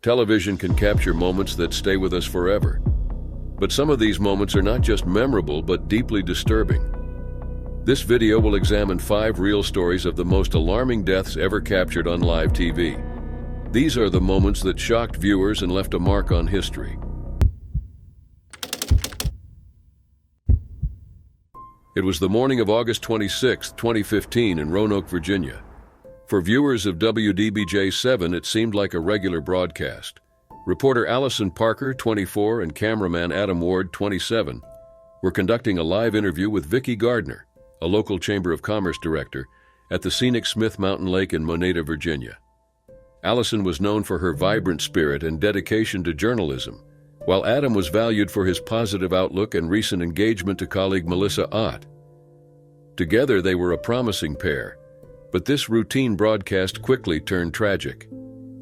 Television can capture moments that stay with us forever. But some of these moments are not just memorable, but deeply disturbing. This video will examine 5 real stories of the most alarming deaths ever captured on live TV. These are the moments that shocked viewers and left a mark on history. It was the morning of August 26, 2015 in Roanoke, Virginia. For viewers of WDBJ-7, it seemed like a regular broadcast. Reporter Allison Parker, 24, and cameraman Adam Ward, 27, were conducting a live interview with Vicki Gardner, a local Chamber of Commerce director, at the scenic Smith Mountain Lake in Moneta, Virginia. Allison was known for her vibrant spirit and dedication to journalism, while Adam was valued for his positive outlook and recent engagement to colleague Melissa Ott. Together, they were a promising pair, but this routine broadcast quickly turned tragic.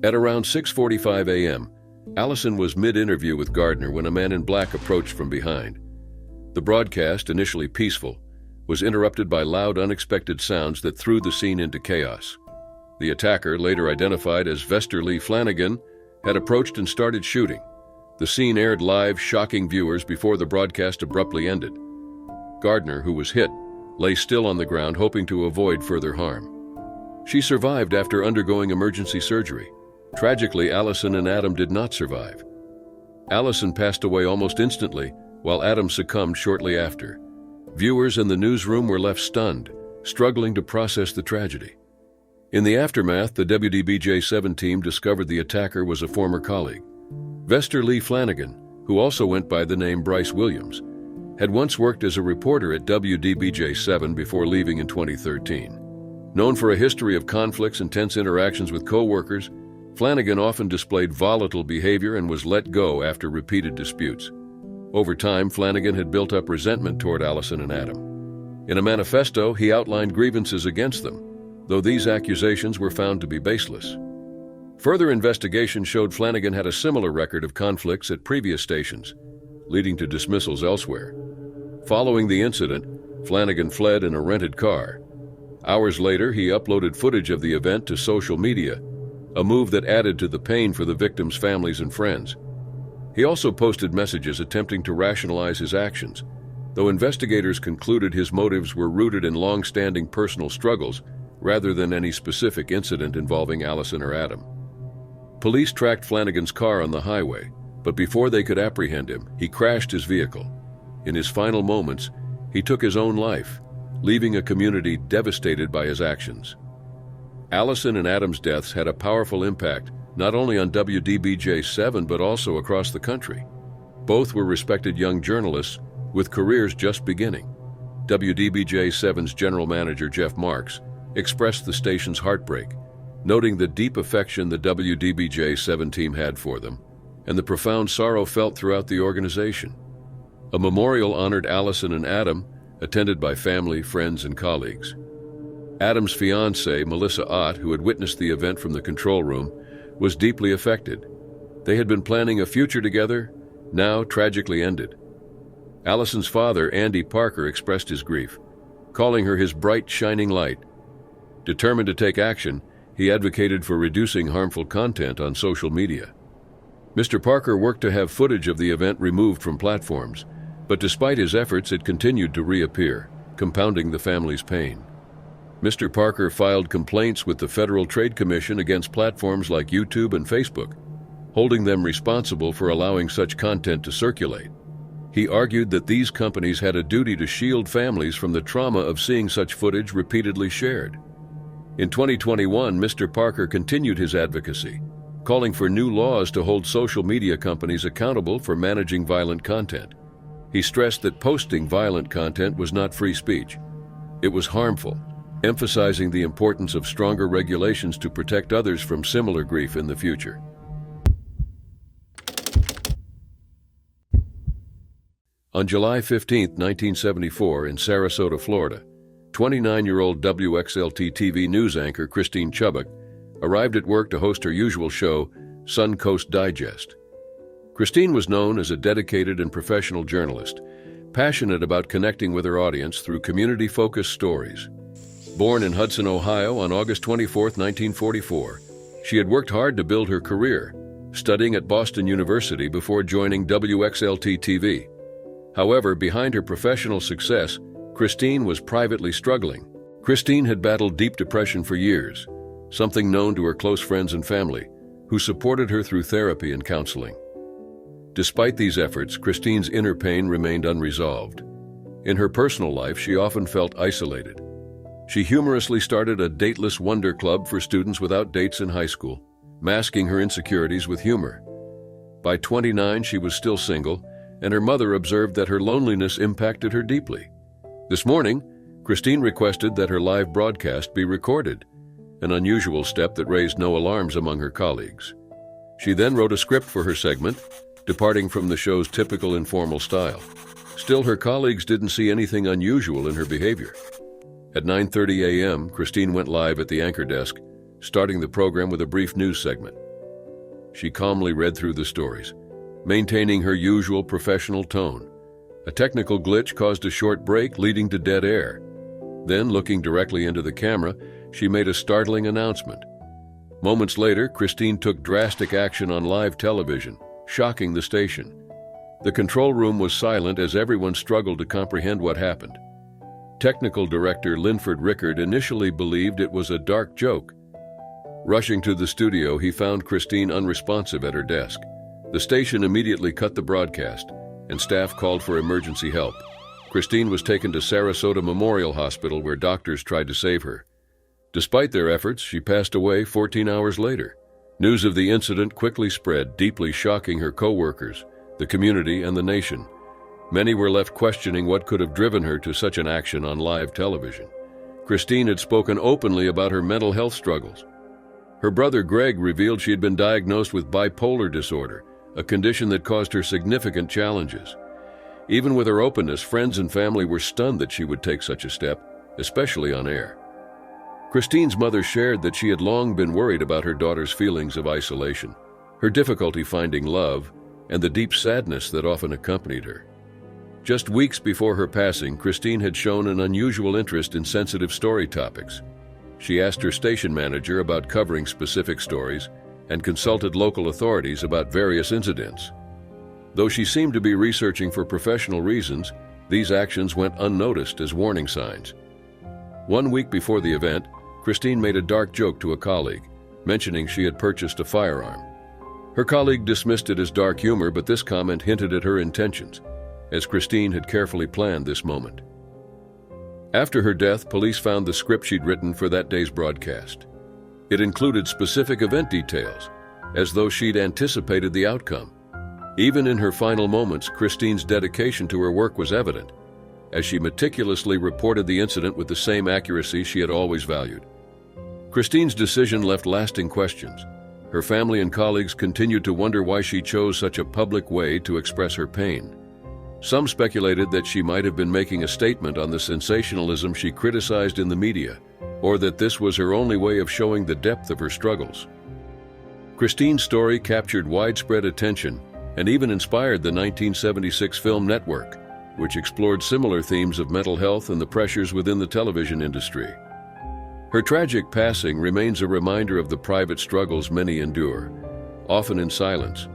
At around 6:45 a.m., Allison was mid-interview with Gardner when a man in black approached from behind. The broadcast, initially peaceful, was interrupted by loud, unexpected sounds that threw the scene into chaos. The attacker, later identified as Vester Lee Flanagan, had approached and started shooting. The scene aired live, shocking viewers before the broadcast abruptly ended. Gardner, who was hit, lay still on the ground, hoping to avoid further harm. She survived after undergoing emergency surgery. Tragically, Allison and Adam did not survive. Allison passed away almost instantly, while Adam succumbed shortly after. Viewers in the newsroom were left stunned, struggling to process the tragedy. In the aftermath, the WDBJ-7 team discovered the attacker was a former colleague. Vester Lee Flanagan, who also went by the name Bryce Williams, had once worked as a reporter at WDBJ-7 before leaving in 2013. Known for a history of conflicts and tense interactions with co-workers, Flanagan often displayed volatile behavior and was let go after repeated disputes. Over time, Flanagan had built up resentment toward Allison and Adam. In a manifesto, he outlined grievances against them, though these accusations were found to be baseless. Further investigation showed Flanagan had a similar record of conflicts at previous stations, leading to dismissals elsewhere. Following the incident, Flanagan fled in a rented car. Hours later, he uploaded footage of the event to social media, a move that added to the pain for the victims' families and friends. He also posted messages attempting to rationalize his actions, though investigators concluded his motives were rooted in long-standing personal struggles rather than any specific incident involving Allison or Adam. Police tracked Flanagan's car on the highway, but before they could apprehend him, he crashed his vehicle. In his final moments, he took his own life, leaving a community devastated by his actions. Allison and Adam's deaths had a powerful impact not only on WDBJ-7 but also across the country. Both were respected young journalists with careers just beginning. WDBJ-7's general manager, Jeff Marks, expressed the station's heartbreak, noting the deep affection the WDBJ-7 team had for them and the profound sorrow felt throughout the organization. A memorial honored Allison and Adam, attended by family, friends, and colleagues. Adam's fiancée, Melissa Ott, who had witnessed the event from the control room, was deeply affected. They had been planning a future together, now tragically ended. Allison's father, Andy Parker, expressed his grief, calling her his bright, shining light. Determined to take action, he advocated for reducing harmful content on social media. Mr. Parker worked to have footage of the event removed from platforms, but despite his efforts, it continued to reappear, compounding the family's pain. Mr. Parker filed complaints with the Federal Trade Commission against platforms like YouTube and Facebook, holding them responsible for allowing such content to circulate. He argued that these companies had a duty to shield families from the trauma of seeing such footage repeatedly shared. In 2021, Mr. Parker continued his advocacy, calling for new laws to hold social media companies accountable for managing violent content. He stressed that posting violent content was not free speech. It was harmful, emphasizing the importance of stronger regulations to protect others from similar grief in the future. On July 15, 1974, in Sarasota, Florida, 29-year-old WXLT TV news anchor Christine Chubbuck arrived at work to host her usual show, Suncoast Digest. Christine was known as a dedicated and professional journalist, passionate about connecting with her audience through community-focused stories. Born in Hudson, Ohio on August 24, 1944, she had worked hard to build her career, studying at Boston University before joining WXLT-TV. However, behind her professional success, Christine was privately struggling. Christine had battled deep depression for years, something known to her close friends and family, who supported her through therapy and counseling. Despite these efforts, Christine's inner pain remained unresolved. In her personal life, she often felt isolated. She humorously started a dateless wonder club for students without dates in high school, masking her insecurities with humor. By 29, she was still single, and her mother observed that her loneliness impacted her deeply. This morning, Christine requested that her live broadcast be recorded, an unusual step that raised no alarms among her colleagues. She then wrote a script for her segment, departing from the show's typical informal style. Still, her colleagues didn't see anything unusual in her behavior. At 9:30 a.m., Christine went live at the anchor desk, starting the program with a brief news segment. She calmly read through the stories, maintaining her usual professional tone. A technical glitch caused a short break, leading to dead air. Then, looking directly into the camera, she made a startling announcement. Moments later, Christine took drastic action on live television, shocking the station. The control room was silent as everyone struggled to comprehend what happened. Technical director Linford Rickard initially believed it was a dark joke. Rushing to the studio, he found Christine unresponsive at her desk. The station immediately cut the broadcast, and staff called for emergency help. Christine was taken to Sarasota Memorial Hospital, where doctors tried to save her. Despite their efforts, she passed away 14 hours later. News of the incident quickly spread, deeply shocking her co-workers, the community, and the nation. Many were left questioning what could have driven her to such an action on live television. Christine had spoken openly about her mental health struggles. Her brother Greg revealed she had been diagnosed with bipolar disorder, a condition that caused her significant challenges. Even with her openness, friends and family were stunned that she would take such a step, especially on air. Christine's mother shared that she had long been worried about her daughter's feelings of isolation, her difficulty finding love, and the deep sadness that often accompanied her. Just weeks before her passing, Christine had shown an unusual interest in sensitive story topics. She asked her station manager about covering specific stories and consulted local authorities about various incidents. Though she seemed to be researching for professional reasons, these actions went unnoticed as warning signs. 1 week before the event, Christine made a dark joke to a colleague, mentioning she had purchased a firearm. Her colleague dismissed it as dark humor, but this comment hinted at her intentions, as Christine had carefully planned this moment. After her death, police found the script she'd written for that day's broadcast. It included specific event details, as though she'd anticipated the outcome. Even in her final moments, Christine's dedication to her work was evident, as she meticulously reported the incident with the same accuracy she had always valued. Christine's decision left lasting questions. Her family and colleagues continued to wonder why she chose such a public way to express her pain. Some speculated that she might have been making a statement on the sensationalism she criticized in the media, or that this was her only way of showing the depth of her struggles. Christine's story captured widespread attention and even inspired the 1976 film Network, which explored similar themes of mental health and the pressures within the television industry. Her tragic passing remains a reminder of the private struggles many endure, often in silence.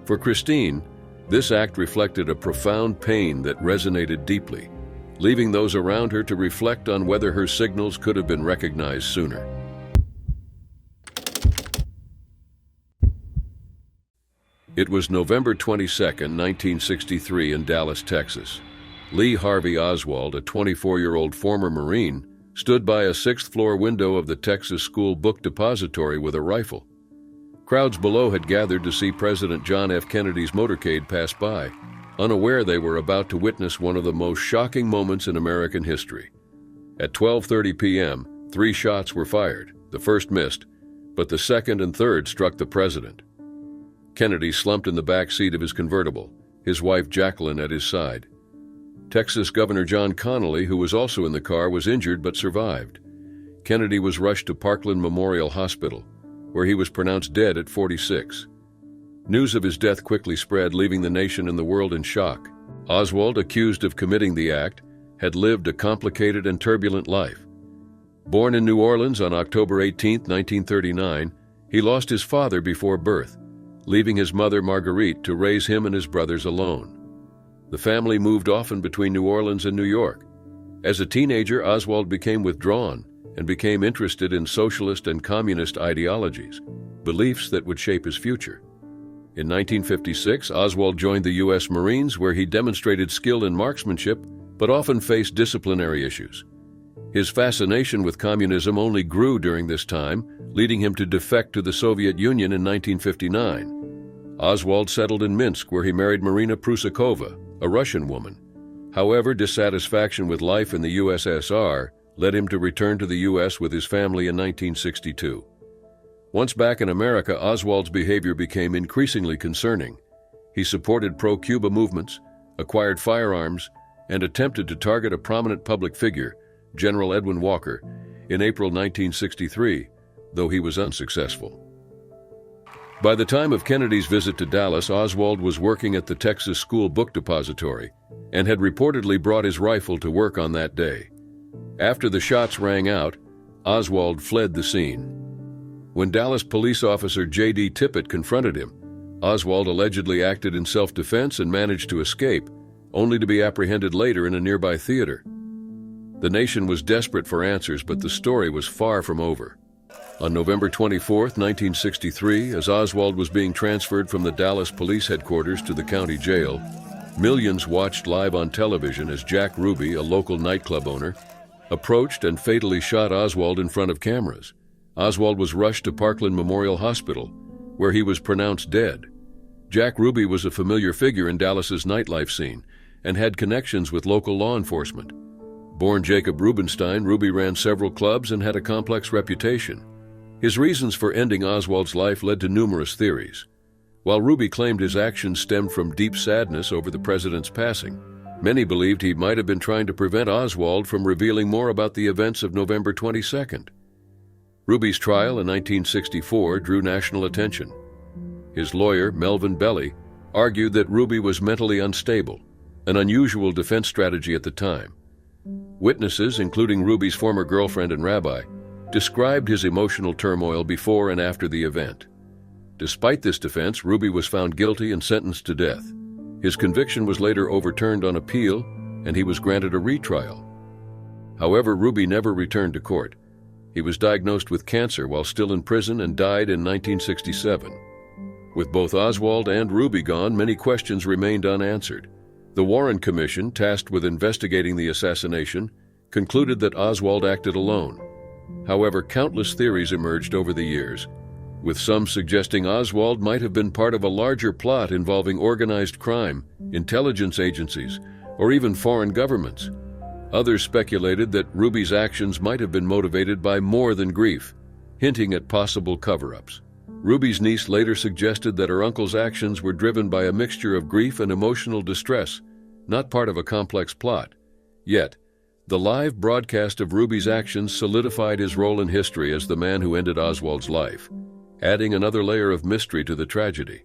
For Christine, this act reflected a profound pain that resonated deeply, leaving those around her to reflect on whether her signals could have been recognized sooner. It was November 22, 1963 in Dallas, Texas. Lee Harvey Oswald, a 24-year-old former Marine, stood by a sixth-floor window of the Texas School Book Depository with a rifle. Crowds below had gathered to see President John F. Kennedy's motorcade pass by, unaware they were about to witness one of the most shocking moments in American history. At 12:30 p.m., 3 shots were fired. The first missed, but the second and third struck the president. Kennedy slumped in the back seat of his convertible, his wife Jacqueline at his side. Texas Governor John Connally, who was also in the car, was injured but survived. Kennedy was rushed to Parkland Memorial Hospital, where he was pronounced dead at 46. News of his death quickly spread, leaving the nation and the world in shock. Oswald, accused of committing the act, had lived a complicated and turbulent life. Born in New Orleans on October 18, 1939, he lost his father before birth, leaving his mother Marguerite to raise him and his brothers alone. The family moved often between New Orleans and New York. As a teenager, Oswald became withdrawn and became interested in socialist and communist ideologies, beliefs that would shape his future. In 1956, Oswald joined the U.S. Marines, where he demonstrated skill in marksmanship but often faced disciplinary issues. His fascination with communism only grew during this time, leading him to defect to the Soviet Union in 1959. Oswald settled in Minsk, where he married Marina Prusakova, a Russian woman. However, dissatisfaction with life in the USSR led him to return to the U.S. with his family in 1962. Once back in America, Oswald's behavior became increasingly concerning. He supported pro-Cuba movements, acquired firearms, and attempted to target a prominent public figure, General Edwin Walker, in April 1963, though he was unsuccessful. By the time of Kennedy's visit to Dallas, Oswald was working at the Texas School Book Depository and had reportedly brought his rifle to work on that day. After the shots rang out, Oswald fled the scene. When Dallas police officer J.D. Tippit confronted him, Oswald allegedly acted in self-defense and managed to escape, only to be apprehended later in a nearby theater. The nation was desperate for answers, but the story was far from over. On November 24, 1963, as Oswald was being transferred from the Dallas police headquarters to the county jail, millions watched live on television as Jack Ruby, a local nightclub owner, approached and fatally shot Oswald in front of cameras. Oswald was rushed to Parkland Memorial Hospital, where he was pronounced dead. Jack Ruby was a familiar figure in Dallas's nightlife scene and had connections with local law enforcement. Born Jacob Rubenstein, Ruby ran several clubs and had a complex reputation. His reasons for ending Oswald's life led to numerous theories. While Ruby claimed his actions stemmed from deep sadness over the president's passing, many believed he might have been trying to prevent Oswald from revealing more about the events of November 22nd. Ruby's trial in 1964 drew national attention. His lawyer, Melvin Belly, argued that Ruby was mentally unstable, an unusual defense strategy at the time. Witnesses, including Ruby's former girlfriend and rabbi, described his emotional turmoil before and after the event. Despite this defense, Ruby was found guilty and sentenced to death. His conviction was later overturned on appeal, and he was granted a retrial. However, Ruby never returned to court. He was diagnosed with cancer while still in prison and died in 1967. With both Oswald and Ruby gone, many questions remained unanswered. The Warren Commission, tasked with investigating the assassination, concluded that Oswald acted alone. However, countless theories emerged over the years, with some suggesting Oswald might have been part of a larger plot involving organized crime, intelligence agencies, or even foreign governments. Others speculated that Ruby's actions might have been motivated by more than grief, hinting at possible cover-ups. Ruby's niece later suggested that her uncle's actions were driven by a mixture of grief and emotional distress, not part of a complex plot. Yet, the live broadcast of Ruby's actions solidified his role in history as the man who ended Oswald's life, adding another layer of mystery to the tragedy.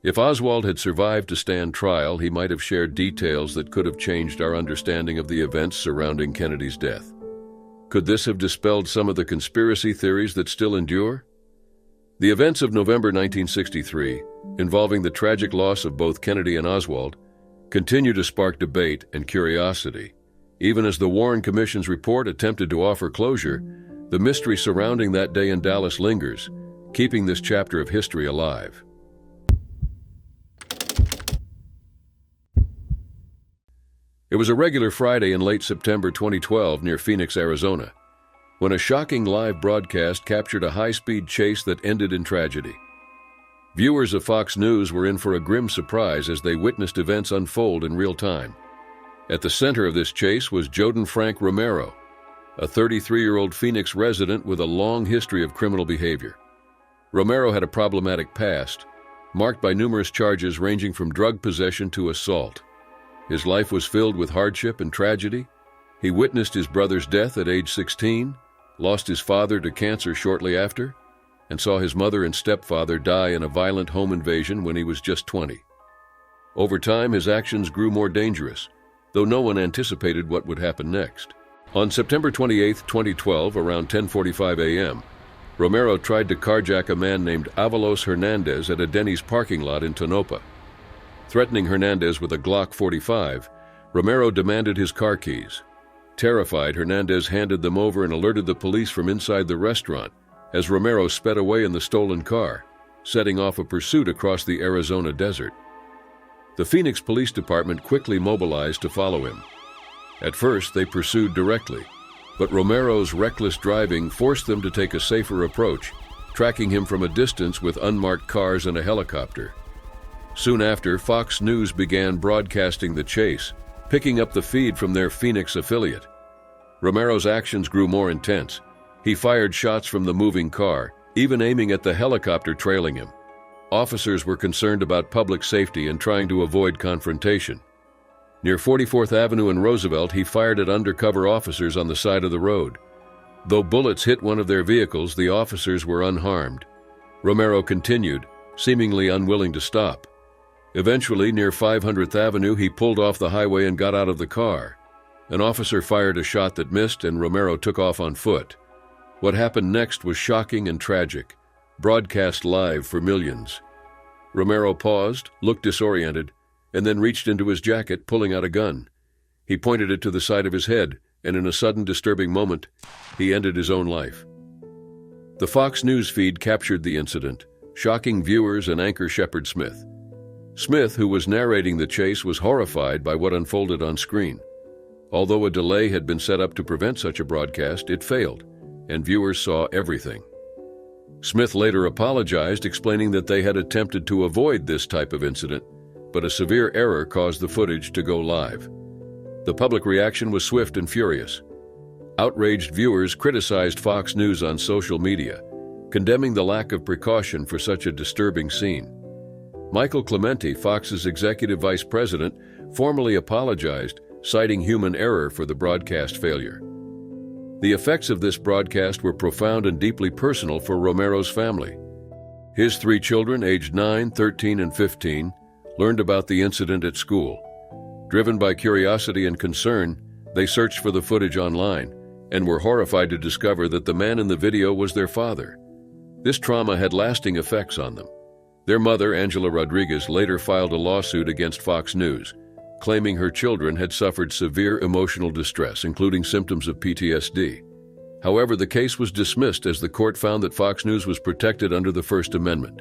If Oswald had survived to stand trial, he might have shared details that could have changed our understanding of the events surrounding Kennedy's death. Could this have dispelled some of the conspiracy theories that still endure? The events of November 1963, involving the tragic loss of both Kennedy and Oswald, continue to spark debate and curiosity. Even as the Warren Commission's report attempted to offer closure, the mystery surrounding that day in Dallas lingers, keeping this chapter of history alive. It was a regular Friday in late September 2012 near Phoenix, Arizona, when a shocking live broadcast captured a high-speed chase that ended in tragedy. Viewers of Fox News were in for a grim surprise as they witnessed events unfold in real time. At the center of this chase was Joden Frank Romero, a 33-year-old Phoenix resident with a long history of criminal behavior. Romero had a problematic past, marked by numerous charges ranging from drug possession to assault. His life was filled with hardship and tragedy. He witnessed his brother's death at age 16, lost his father to cancer shortly after, and saw his mother and stepfather die in a violent home invasion when he was just 20. Over time, his actions grew more dangerous, though no one anticipated what would happen next. On September 28, 2012, around 10:45 a.m., Romero tried to carjack a man named Avalos Hernandez at a Denny's parking lot in Tonopah. Threatening Hernandez with a Glock 45, Romero demanded his car keys. Terrified, Hernandez handed them over and alerted the police from inside the restaurant as Romero sped away in the stolen car, setting off a pursuit across the Arizona desert. The Phoenix Police Department quickly mobilized to follow him. At first, they pursued directly, but Romero's reckless driving forced them to take a safer approach, tracking him from a distance with unmarked cars and a helicopter. Soon after, Fox News began broadcasting the chase, picking up the feed from their Phoenix affiliate. Romero's actions grew more intense. He fired shots from the moving car, even aiming at the helicopter trailing him. Officers were concerned about public safety and trying to avoid confrontation. Near 44th Avenue and Roosevelt, he fired at undercover officers on the side of the road. Though bullets hit one of their vehicles, the officers were unharmed. Romero continued, seemingly unwilling to stop. Eventually, near 500th Avenue, he pulled off the highway and got out of the car. An officer fired a shot that missed, and Romero took off on foot. What happened next was shocking and tragic, broadcast live for millions. Romero paused, looked disoriented, and then reached into his jacket, pulling out a gun. He pointed it to the side of his head, and in a sudden, disturbing moment, he ended his own life. The Fox News feed captured the incident, shocking viewers and anchor Shepard Smith. Smith, who was narrating the chase, was horrified by what unfolded on screen. Although a delay had been set up to prevent such a broadcast, it failed, and viewers saw everything. Smith later apologized, explaining that they had attempted to avoid this type of incident, but a severe error caused the footage to go live. The public reaction was swift and furious. Outraged viewers criticized Fox News on social media, condemning the lack of precaution for such a disturbing scene. Michael Clementi, Fox's executive vice president, formally apologized, citing human error for the broadcast failure. The effects of this broadcast were profound and deeply personal for Romero's family. His 3 children, aged 9, 13, and 15, learned about the incident at school. Driven by curiosity and concern, they searched for the footage online and were horrified to discover that the man in the video was their father. This trauma had lasting effects on them. Their mother, Angela Rodriguez, later filed a lawsuit against Fox News, claiming her children had suffered severe emotional distress, including symptoms of PTSD. However, the case was dismissed as the court found that Fox News was protected under the First Amendment.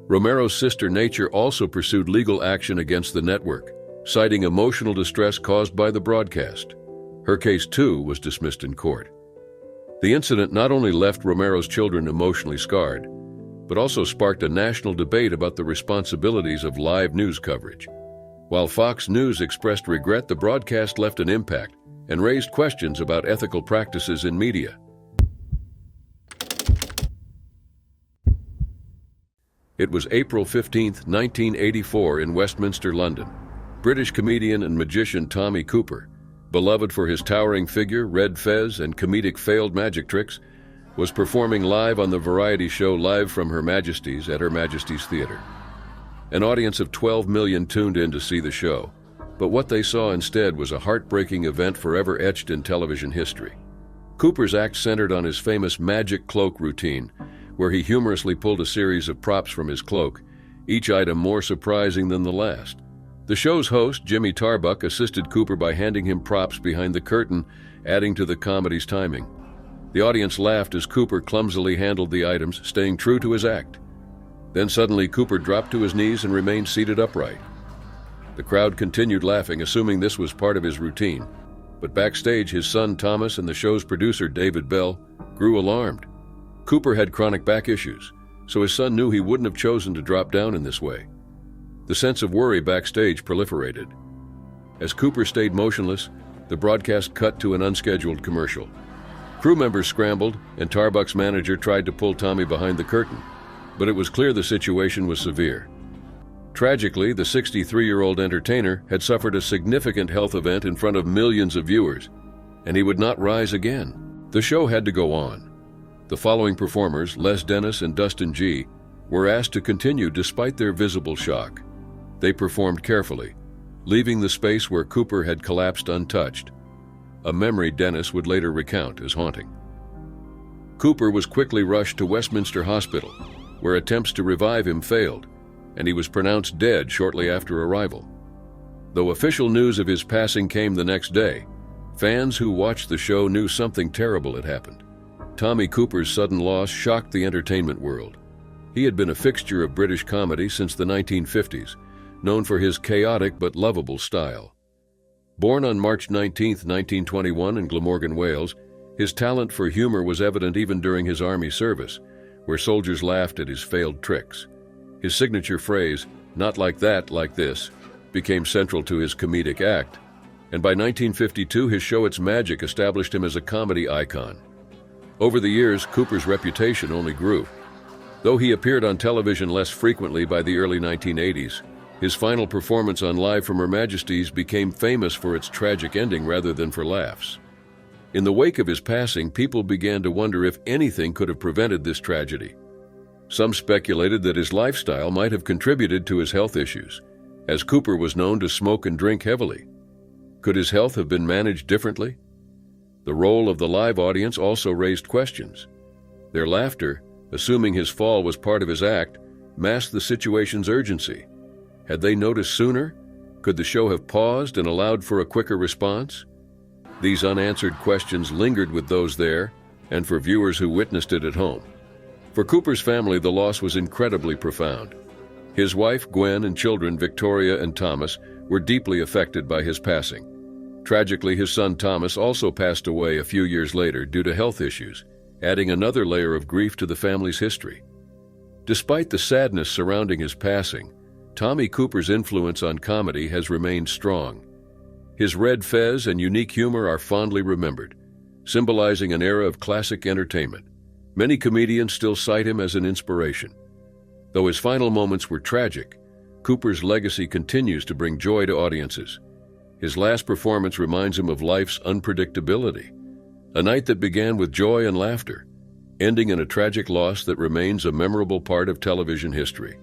Romero's sister Nature also pursued legal action against the network, citing emotional distress caused by the broadcast. Her case, too, was dismissed in court. The incident not only left Romero's children emotionally scarred, but also sparked a national debate about the responsibilities of live news coverage. While Fox News expressed regret, the broadcast left an impact and raised questions about ethical practices in media. It was April 15, 1984, in Westminster, London. British comedian and magician Tommy Cooper, beloved for his towering figure, red fez, and comedic failed magic tricks, was performing live on the variety show Live from Her Majesty's at Her Majesty's Theatre. An audience of 12 million tuned in to see the show, but what they saw instead was a heartbreaking event forever etched in television history. Cooper's act centered on his famous magic cloak routine, where he humorously pulled a series of props from his cloak, each item more surprising than the last. The show's host, Jimmy Tarbuck, assisted Cooper by handing him props behind the curtain, adding to the comedy's timing. The audience laughed as Cooper clumsily handled the items, staying true to his act. Then suddenly Cooper dropped to his knees and remained seated upright. The crowd continued laughing, assuming this was part of his routine. But backstage, his son Thomas and the show's producer, David Bell, grew alarmed. Cooper had chronic back issues, so his son knew he wouldn't have chosen to drop down in this way. The sense of worry backstage proliferated. As Cooper stayed motionless, the broadcast cut to an unscheduled commercial. Crew members scrambled, and Tarbuck's manager tried to pull Tommy behind the curtain, but it was clear the situation was severe. Tragically, the 63-year-old entertainer had suffered a significant health event in front of millions of viewers, and he would not rise again. The show had to go on. The following performers, Les Dennis and Dustin G., were asked to continue despite their visible shock. They performed carefully, leaving the space where Cooper had collapsed untouched, a memory Dennis would later recount as haunting. Cooper was quickly rushed to Westminster Hospital, where attempts to revive him failed, and he was pronounced dead shortly after arrival. Though official news of his passing came the next day, fans who watched the show knew something terrible had happened. Tommy Cooper's sudden loss shocked the entertainment world. He had been a fixture of British comedy since the 1950s, known for his chaotic but lovable style. Born on March 19, 1921 in Glamorgan, Wales, his talent for humor was evident even during his army service, where soldiers laughed at his failed tricks. His signature phrase, "Not like that, like this," became central to his comedic act, and by 1952 his show It's Magic established him as a comedy icon. Over the years, Cooper's reputation only grew. Though he appeared on television less frequently by the early 1980s, his final performance on Live from Her Majesty's became famous for its tragic ending rather than for laughs. In the wake of his passing, people began to wonder if anything could have prevented this tragedy. Some speculated that his lifestyle might have contributed to his health issues, as Cooper was known to smoke and drink heavily. Could his health have been managed differently? The role of the live audience also raised questions. Their laughter, assuming his fall was part of his act, masked the situation's urgency. Had they noticed sooner? Could the show have paused and allowed for a quicker response? These unanswered questions lingered with those there and for viewers who witnessed it at home. For Cooper's family, the loss was incredibly profound. His wife, Gwen, and children, Victoria and Thomas, were deeply affected by his passing. Tragically, his son Thomas also passed away a few years later due to health issues, adding another layer of grief to the family's history. Despite the sadness surrounding his passing, Tommy Cooper's influence on comedy has remained strong. His red fez and unique humor are fondly remembered, symbolizing an era of classic entertainment. Many comedians still cite him as an inspiration. Though his final moments were tragic, Cooper's legacy continues to bring joy to audiences. His last performance reminds him of life's unpredictability, a night that began with joy and laughter, ending in a tragic loss that remains a memorable part of television history.